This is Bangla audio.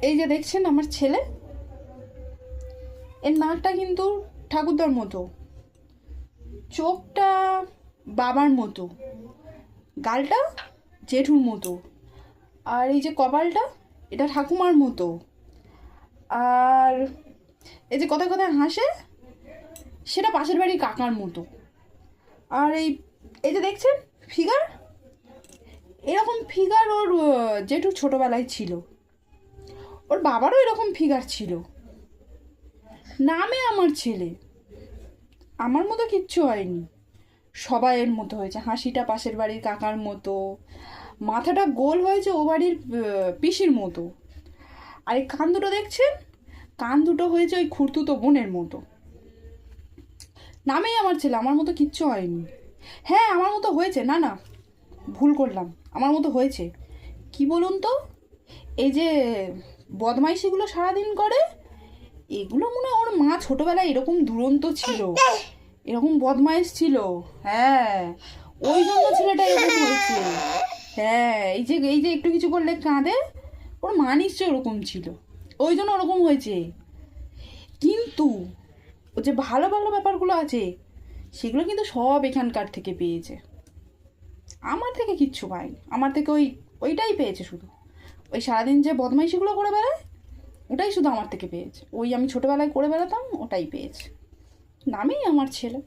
এই যে দেখছেন আমার ছেলে, এর নাকটা কিন্তু ঠাকুরদার মতো, চোখটা বাবার মতো, গালটা জেঠুর মতো, আর এই যে কপালটা এটা ঠাকুমার মতো, আর এই যে কথায় কথায় হাসে সেটা পাশের বাড়ির কাকার মতো। আর এই যে দেখছেন ফিগার, এরকম ফিগার ওর জেঠুর ছোটোবেলায় ছিল, ওর বাবারও এরকম ফিগার ছিল। নামে আমার ছেলে, আমার মতো কিচ্ছু হয়নি, সবাইয়ের মতো হয়েছে। হাসিটা পাশের বাড়ির কাকার মতো, মাথাটা গোল হয়েছে ও বাড়ির পিসির মতো, আর এই কান দুটো দেখছেন, কান দুটো হয়েছে ওই খুড়তুতো বোনের মতো। নামেই আমার ছেলে, আমার মতো কিচ্ছু হয়নি। হ্যাঁ আমার মতো হয়েছে, না না ভুল করলাম, আমার মতো হয়েছে। কি বলুন তো, এই যে বদমাইশিগুলো সারাদিন করে, এগুলো মনে হয় ওর মা ছোটবেলায় এরকম দুরন্ত ছিল, এরকম বদমাইশ ছিল। হ্যাঁ, ওই জন্য ছেলেটা এরকম হয়েছে। হ্যাঁ, এই যে একটু কিছু করলে কাঁদে, ওর মা নিশ্চয় ওরকম ছিল, ওই জন্য ওরকম হয়েছে। কিন্তু ও যে ভালো ভালো ব্যাপারগুলো আছে সেগুলো কিন্তু সব এখানকার থেকে পেয়েছে, আমার থেকে কিচ্ছু পায়নি। আমার থেকে ওইটাই পেয়েছে শুধু, ওই সারাদিন যে বদমাইশিগুলো করে বেড়ায় ওটাই শুধু আমার থেকে পেয়েছে, ওই আমি ছোটোবেলায় করে বেড়াতাম ওটাই পেয়েছে। নামেই আমার ছেলে।